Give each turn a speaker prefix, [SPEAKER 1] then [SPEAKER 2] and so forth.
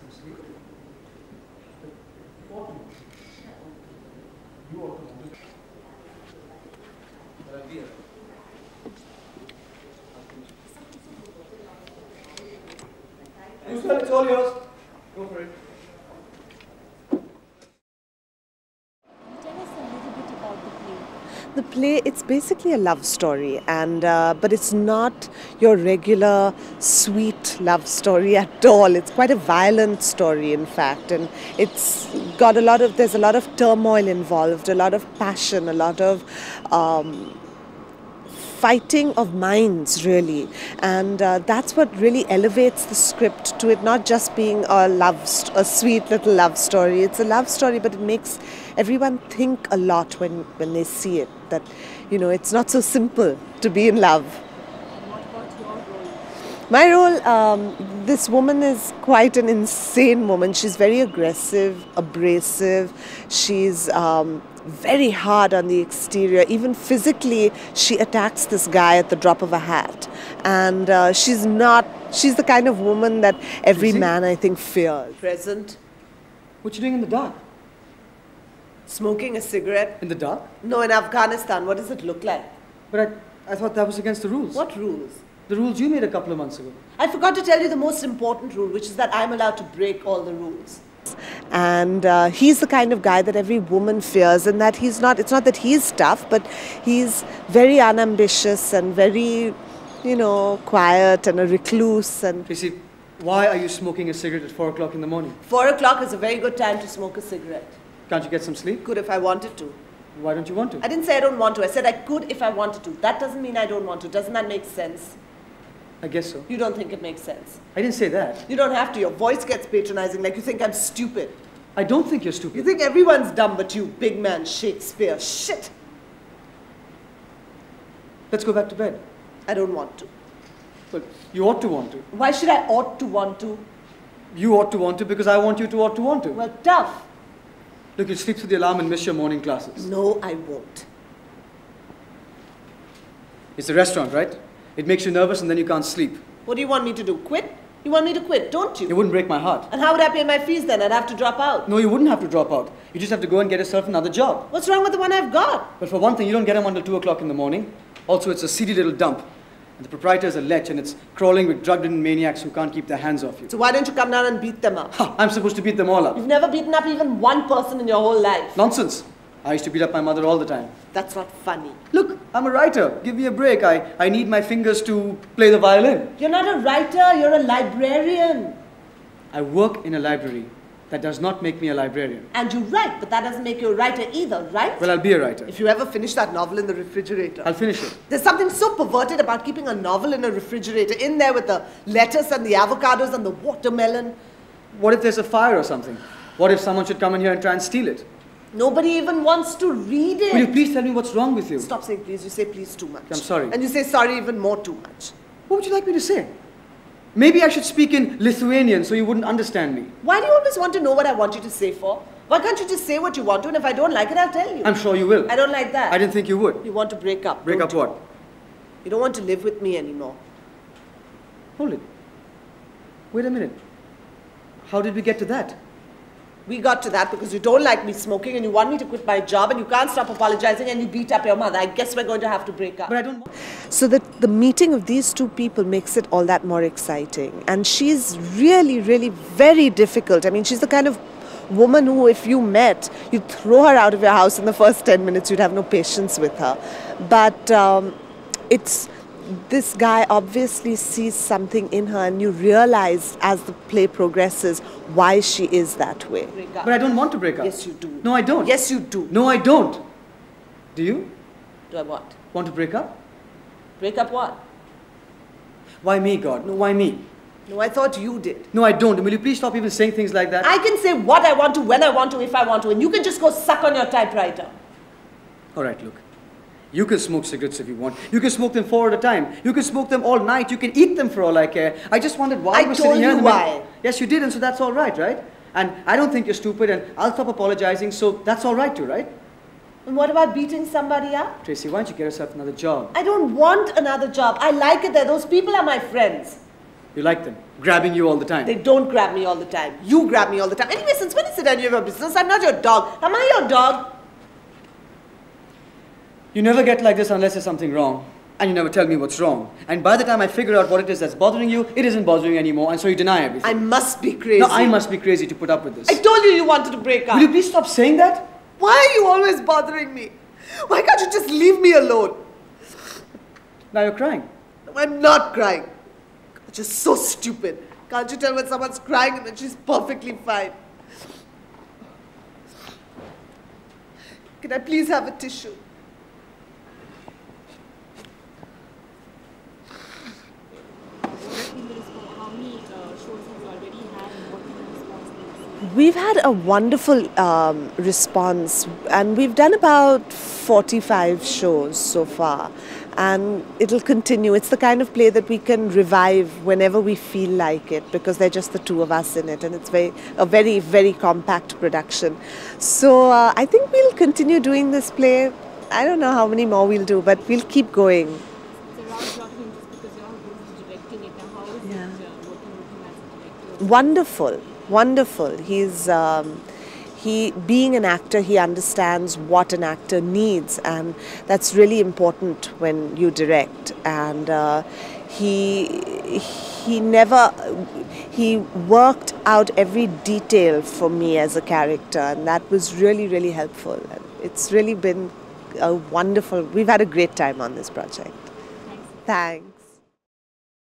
[SPEAKER 1] some sleep. You ought to. You ought to want it. But I'll be here. It's all yours. Go for it.
[SPEAKER 2] The play, it's basically a love story, and but it's not your regular sweet love story at all. It's quite a violent story, in fact, and it's got there's a lot of turmoil involved, a lot of passion, a lot of fighting of minds, really, and that's what really elevates the script to it not just being a sweet little love story. It's a love story, but it makes everyone think a lot when they see it, that, you know, it's not so simple to be in love.
[SPEAKER 3] And what about your role?
[SPEAKER 2] My role, this woman is quite an insane woman. She's very aggressive, abrasive. She's very hard on the exterior. Even physically, she attacks this guy at the drop of a hat. And she's the kind of woman that every man, I think, fears. Present.
[SPEAKER 1] What you doing in the dark?
[SPEAKER 2] Smoking a cigarette.
[SPEAKER 1] In the dark?
[SPEAKER 2] No, in Afghanistan. What does it look like?
[SPEAKER 1] But I thought that was against the rules.
[SPEAKER 2] What rules?
[SPEAKER 1] The rules you made a couple of months ago.
[SPEAKER 2] I forgot to tell you the most important rule, which is that I'm allowed to break all the rules. And he's the kind of guy that every woman fears, and that it's not that he's tough, but he's very unambitious and very, you know, quiet and a recluse. And
[SPEAKER 1] Tracy, why are you smoking a cigarette at 4 o'clock in the morning?
[SPEAKER 2] 4 o'clock is a very good time to smoke a cigarette.
[SPEAKER 1] Can't you get some sleep?
[SPEAKER 2] Could if I wanted to.
[SPEAKER 1] Why don't you want to?
[SPEAKER 2] I didn't say I don't want to. I said I could if I wanted to. That doesn't mean I don't want to. Doesn't that make sense?
[SPEAKER 1] I guess so.
[SPEAKER 2] You don't think it makes sense?
[SPEAKER 1] I didn't say that.
[SPEAKER 2] You don't have to. Your voice gets patronizing, like you think I'm stupid.
[SPEAKER 1] I don't think you're stupid.
[SPEAKER 2] You think everyone's dumb but you, big man Shakespeare. Shit!
[SPEAKER 1] Let's go back to bed.
[SPEAKER 2] I don't want to.
[SPEAKER 1] But you ought to want to.
[SPEAKER 2] Why should I ought to want to?
[SPEAKER 1] You ought to want to because I want you to ought to want to.
[SPEAKER 2] Well, tough.
[SPEAKER 1] Look, you'll sleep through the alarm and miss your morning classes.
[SPEAKER 2] No, I won't.
[SPEAKER 1] It's a restaurant, right? It makes you nervous and then you can't sleep.
[SPEAKER 2] What do you want me to do? Quit? You want me to quit, don't you?
[SPEAKER 1] It wouldn't break my heart.
[SPEAKER 2] And how would I pay my fees then? I'd have to drop out.
[SPEAKER 1] No, you wouldn't have to drop out. You just have to go and get yourself another job.
[SPEAKER 2] What's wrong with the one I've got?
[SPEAKER 1] But for one thing, you don't get them until 2 o'clock in the morning. Also, it's a seedy little dump. And the proprietor's a lech and it's crawling with drug-ridden maniacs who can't keep their hands off you.
[SPEAKER 2] So why don't you come down and beat them up?
[SPEAKER 1] Ha, I'm supposed to beat them all up.
[SPEAKER 2] You've never beaten up even one person in your whole life.
[SPEAKER 1] Nonsense. I used to beat up my mother all the time.
[SPEAKER 2] That's not funny.
[SPEAKER 1] Look, I'm a writer. Give me a break. I need my fingers to play the violin.
[SPEAKER 2] You're not a writer, you're a librarian.
[SPEAKER 1] I work in a library. That does not make me a librarian.
[SPEAKER 2] And you write, but that doesn't make you a writer either, right?
[SPEAKER 1] Well, I'll be a writer.
[SPEAKER 2] If you ever finish that novel in the refrigerator.
[SPEAKER 1] I'll finish it.
[SPEAKER 2] There's something so perverted about keeping a novel in a refrigerator, in there with the lettuce and the avocados and the watermelon.
[SPEAKER 1] What if there's a fire or something? What if someone should come in here and try and steal it?
[SPEAKER 2] Nobody even wants to read it.
[SPEAKER 1] Will you please tell me what's wrong with you?
[SPEAKER 2] Stop saying please. You say please too much.
[SPEAKER 1] I'm sorry.
[SPEAKER 2] And you say sorry even more too much.
[SPEAKER 1] What would you like me to say? Maybe I should speak in Lithuanian so you wouldn't understand me.
[SPEAKER 2] Why do you always want to know what I want you to say for? Why can't you just say what you want to, and if I don't like it, I'll tell you.
[SPEAKER 1] I'm sure you will.
[SPEAKER 2] I don't like that.
[SPEAKER 1] I didn't think you would.
[SPEAKER 2] You want to break up.
[SPEAKER 1] Break up what?
[SPEAKER 2] You don't want to live with me anymore.
[SPEAKER 1] Hold it. Wait a minute. How did we get to that?
[SPEAKER 2] We got to that because you don't like me smoking and you want me to quit my job and you can't stop apologizing and you beat up your mother. I guess we're going to have to break up.
[SPEAKER 1] But I don't want...
[SPEAKER 2] So the meeting of these two people makes it all that more exciting. And she's really, really very difficult. I mean, she's the kind of woman who, if you met, you'd throw her out of your house in the first 10 minutes. You'd have no patience with her. But this guy obviously sees something in her, and you realize as the play progresses why she is that way.
[SPEAKER 1] But I don't want to break up.
[SPEAKER 2] Yes, you do.
[SPEAKER 1] No, I don't.
[SPEAKER 2] Yes, you do.
[SPEAKER 1] No, I don't. Do you?
[SPEAKER 2] Do I what?
[SPEAKER 1] Want to break up?
[SPEAKER 2] Break up what?
[SPEAKER 1] Why me, God? No, why me?
[SPEAKER 2] No, I thought you did.
[SPEAKER 1] No, I don't. And will you please stop even saying things like that?
[SPEAKER 2] I can say what I want to, when I want to, if I want to, and you can just go suck on your typewriter.
[SPEAKER 1] All right, look. You can smoke cigarettes if you want. You can smoke them 4 at a time. You can smoke them all night. You can eat them for all I care. I just wondered why you were sitting here.
[SPEAKER 2] I told you why.
[SPEAKER 1] Yes, you did, and so that's all right, right? And I don't think you're stupid, and I'll stop apologizing, so that's all right too, right?
[SPEAKER 2] And what about beating somebody up?
[SPEAKER 1] Tracy, why don't you get yourself another job?
[SPEAKER 2] I don't want another job. I like it there. Those people are my friends.
[SPEAKER 1] You like them? Grabbing you all the time?
[SPEAKER 2] They don't grab me all the time. You grab me all the time. Anyway, since when is it any of your business? I'm not your dog. Am I your dog?
[SPEAKER 1] You never get like this unless there's something wrong. And you never tell me what's wrong. And by the time I figure out what it is that's bothering you, it isn't bothering you anymore, and so you deny everything.
[SPEAKER 2] I must be crazy.
[SPEAKER 1] No, I must be crazy to put up with this.
[SPEAKER 2] I told you wanted to break up.
[SPEAKER 1] Will you please stop saying that?
[SPEAKER 2] Why are you always bothering me? Why can't you just leave me alone?
[SPEAKER 1] Now you're crying.
[SPEAKER 2] No, I'm not crying. You're just so stupid. Can't you tell when someone's crying and then she's perfectly fine? Can I please have a tissue?
[SPEAKER 3] How many shows have you already had and what kind of response have you seen?
[SPEAKER 2] We've had a wonderful response, and we've done about 45 shows so far, and it'll continue. It's the kind of play that we can revive whenever we feel like it, because they're just the two of us in it, and it's a very, very compact production. So I think we'll continue doing this play. I don't know how many more we'll do, but we'll keep going.
[SPEAKER 3] It's a round shot him just because you're going to be directing it. Now, how is it working with him as a director?
[SPEAKER 2] Wonderful, wonderful. Being an actor, he understands what an actor needs, and that's really important when you direct. And he worked out every detail for me as a character, and that was really, really helpful. And it's really been a wonderful. We've had a great time on this project.
[SPEAKER 3] Thanks.
[SPEAKER 2] Thanks.